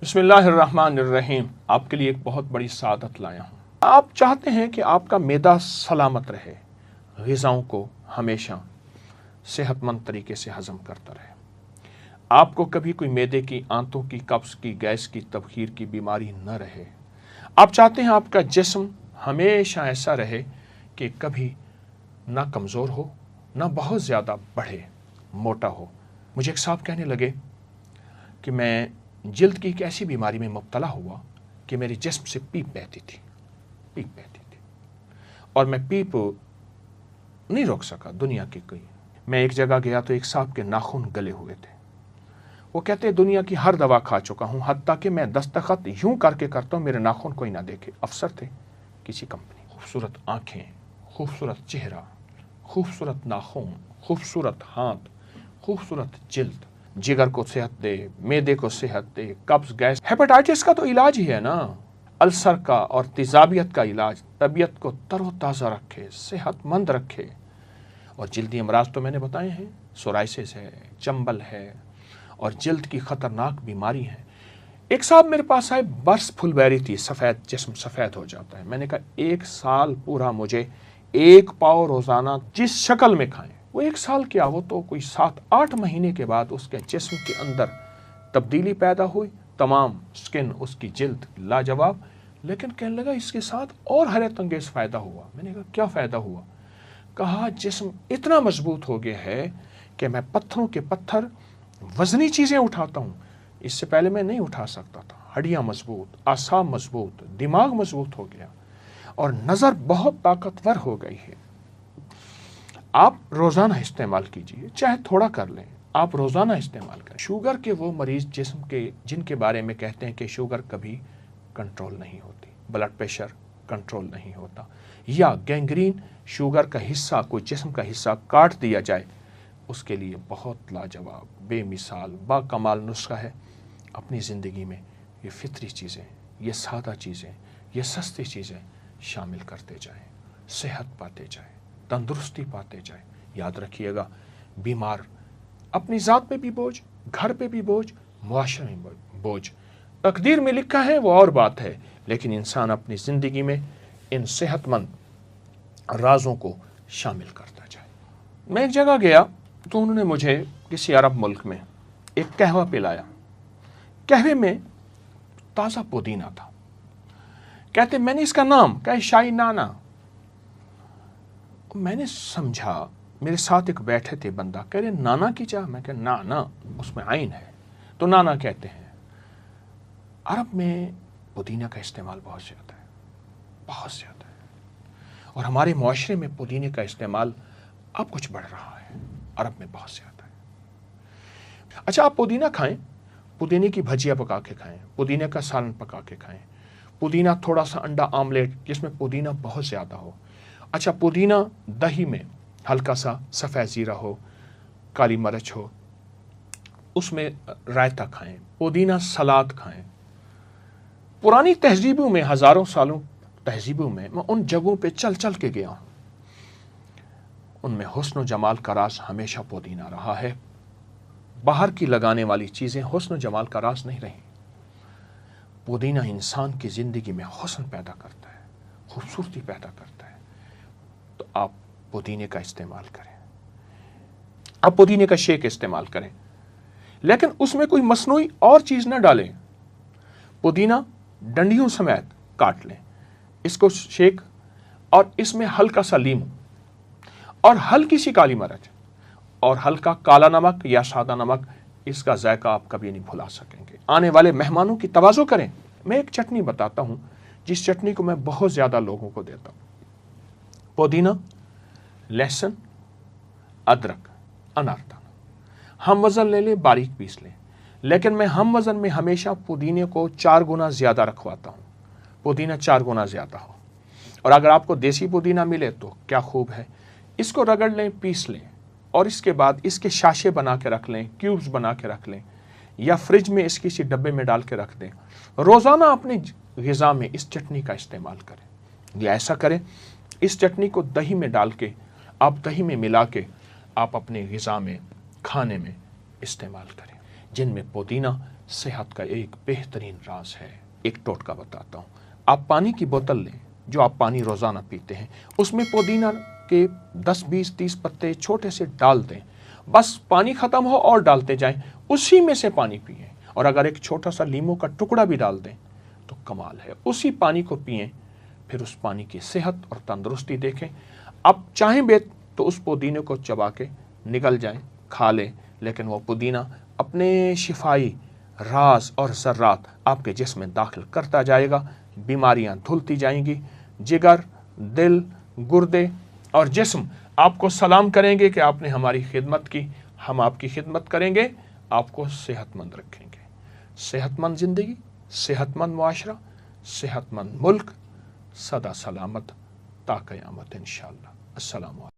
بسم اللہ الرحمن الرحیم۔ آپ کے لیے ایک بہت بڑی سعادت لایا ہوں۔ آپ چاہتے ہیں کہ آپ کا معدہ سلامت رہے، غذاؤں کو ہمیشہ صحت مند طریقے سے ہضم کرتا رہے، آپ کو کبھی کوئی معدے کی، آنتوں کی، قبض کی، گیس کی، تبخیر کی بیماری نہ رہے۔ آپ چاہتے ہیں آپ کا جسم ہمیشہ ایسا رہے کہ کبھی نہ کمزور ہو، نہ بہت زیادہ بڑھے، موٹا ہو۔ مجھے ایک صاحب کہنے لگے کہ میں جلد کی ایک ایسی بیماری میں مبتلا ہوا کہ میرے جسم سے پیپ بہتی تھی اور میں پیپ نہیں روک سکا دنیا کی کوئی۔ میں ایک جگہ گیا تو ایک صاحب کے ناخن گلے ہوئے تھے۔ وہ کہتے دنیا کی ہر دوا کھا چکا ہوں، حتیٰ کہ میں دستخط یوں کر کے کرتا ہوں میرے ناخن کوئی نہ دیکھے۔ افسر تھے کسی کمپنی، خوبصورت آنکھیں، خوبصورت چہرہ، خوبصورت ناخن، خوبصورت ہاتھ، خوبصورت جلد، جگر کو صحت دے، معدے کو صحت دے، قبض، گیس، ہیپاٹائٹس کا تو علاج ہی ہے نا، السر کا اور تیزابیت کا علاج طبیعت کو تر و تازہ رکھے، صحت مند رکھے۔ اور جلدی امراض تو میں نے بتائے ہیں، سورائسس ہے، چنبل ہے اور جلد کی خطرناک بیماری ہے۔ ایک صاحب میرے پاس آئے، برس پھل بیری تھی، سفید جسم سفید ہو جاتا ہے۔ میں نے کہا 1 سال پورا مجھے 1 پاؤ روزانہ جس شکل میں کھائیں۔ وہ 1 سال کیا، وہ تو کوئی 7-8 مہینے کے بعد اس کے جسم کے اندر تبدیلی پیدا ہوئی، تمام سکن، اس کی جلد لاجواب۔ لیکن کہنے لگا اس کے ساتھ اور حیرت انگیز فائدہ ہوا۔ میں نے کہا کیا فائدہ ہوا؟ کہا جسم اتنا مضبوط ہو گیا ہے کہ میں پتھروں کے پتھر، وزنی چیزیں اٹھاتا ہوں، اس سے پہلے میں نہیں اٹھا سکتا تھا۔ ہڈیاں مضبوط، اعصاب مضبوط، دماغ مضبوط ہو گیا اور نظر بہت طاقتور ہو گئی ہے۔ آپ روزانہ استعمال کیجئے، چاہے تھوڑا کر لیں، آپ روزانہ استعمال کریں۔ شوگر کے وہ مریض جسم کے جن کے بارے میں کہتے ہیں کہ شوگر کبھی کنٹرول نہیں ہوتی، بلڈ پریشر کنٹرول نہیں ہوتا، یا گینگرین، شوگر کا حصہ، کوئی جسم کا حصہ کاٹ دیا جائے، اس کے لیے بہت لاجواب، بے مثال، با کمال نسخہ ہے۔ اپنی زندگی میں یہ فطری چیزیں، یہ سادہ چیزیں، یہ سستی چیزیں شامل کرتے جائیں، صحت پاتے جائیں، تندرستی پاتے جائیں۔ یاد رکھیے گا، بیمار اپنی ذات پہ بھی بوجھ، گھر پہ بھی بوجھ، معاشرے میں بوجھ۔ تقدیر میں لکھا ہے وہ اور بات ہے، لیکن انسان اپنی زندگی میں ان صحت مند رازوں کو شامل کرتا جائے۔ میں ایک جگہ گیا تو انہوں نے مجھے کسی عرب ملک میں ایک قہوہ پلایا۔ قہوے میں تازہ پودینہ تھا۔ کہتے میں نے اس کا نام کہا شاہی نانا۔ میں نے سمجھا، میرے ساتھ ایک بیٹھے تھے بندہ، کہہ رہے نانا کی چاہ؟ میں کہا نانا، اس میں عین ہے تو نانا کہتے ہیں۔ عرب میں پودینہ کا استعمال بہت زیادہ ہے، بہت زیادہ ہے، اور ہمارے معاشرے میں پودینے کا استعمال اب کچھ بڑھ رہا ہے، عرب میں بہت زیادہ ہے۔ اچھا، آپ پودینہ کھائیں، پودینے کی بھجیا پکا کے کھائیں، پودینے کا سالن پکا کے کھائیں، پودینہ تھوڑا سا انڈا آملیٹ جس میں پودینہ بہت زیادہ ہو۔ اچھا، پودینہ دہی میں ہلکا سا سفید زیرہ ہو، کالی مرچ ہو، اس میں رائتہ کھائیں، پودینہ سلاد کھائیں۔ پرانی تہذیبوں میں، ہزاروں سالوں تہذیبوں میں ان جگہوں پہ چل چل کے گیا ہوں، ان میں حسن و جمال کا راز ہمیشہ پودینہ رہا ہے۔ باہر کی لگانے والی چیزیں حسن و جمال کا راز نہیں رہی۔ پودینہ انسان کی زندگی میں حسن پیدا کرتا ہے، خوبصورتی پیدا کرتا ہے۔ تو آپ پودینے کا استعمال کریں، آپ پودینے کا شیک استعمال کریں، لیکن اس میں کوئی مصنوعی اور چیز نہ ڈالیں۔ پودینہ ڈنڈیوں سمیت کاٹ لیں، اس کو شیک، اور اس میں ہلکا سا لیمو اور ہلکی سی کالی مرچ اور ہلکا کالا نمک یا سادہ نمک، اس کا ذائقہ آپ کبھی نہیں بھلا سکیں گے۔ آنے والے مہمانوں کی تواضع کریں۔ میں ایک چٹنی بتاتا ہوں جس چٹنی کو میں بہت زیادہ لوگوں کو دیتا ہوں۔ پودینہ، لہسن، ادرک، اناردانہ، ہم وزن لے لیں، باریک پیس لیں، لیکن میں ہم وزن میں ہمیشہ پودینے کو 4 گنا زیادہ رکھواتا ہوں، پودینہ 4 گنا زیادہ ہو۔ اور اگر آپ کو دیسی پودینہ ملے تو کیا خوب ہے، اس کو رگڑ لیں، پیس لیں، اور اس کے بعد اس کے شاشے بنا کے رکھ لیں، کیوبز بنا کے رکھ لیں، یا فریج میں اس کسی ڈبے میں ڈال کے رکھ دیں۔ روزانہ اپنی غذا میں اس چٹنی کا استعمال کریں، یا ایسا کریں اس چٹنی کو دہی میں ڈال کے، آپ دہی میں ملا کے آپ اپنے غذا میں، کھانے میں استعمال کریں، جن میں پودینہ صحت کا ایک بہترین راز ہے۔ ایک ٹوٹکا بتاتا ہوں، آپ پانی کی بوتل لیں جو آپ پانی روزانہ پیتے ہیں، اس میں پودینہ کے 10 20 30 پتے چھوٹے سے ڈال دیں، بس پانی ختم ہو اور ڈالتے جائیں، اسی میں سے پانی پئیں، اور اگر ایک چھوٹا سا لیموں کا ٹکڑا بھی ڈال دیں تو کمال ہے، اسی پانی کو پئیں، پھر اس پانی کی صحت اور تندرستی دیکھیں۔ آپ چاہیں بے تو اس پودینے کو چبا کے نگل جائیں، کھا لیں، لیکن وہ پودینہ اپنے شفائی راز اور ذرات آپ کے جسم میں داخل کرتا جائے گا، بیماریاں دھلتی جائیں گی، جگر، دل، گردے اور جسم آپ کو سلام کریں گے کہ آپ نے ہماری خدمت کی، ہم آپ کی خدمت کریں گے، آپ کو صحت مند رکھیں گے۔ صحت مند زندگی، صحت مند معاشرہ، صحت مند ملک، سدا سلامت تا قیامت انشاءاللہ۔ السلام علیکم۔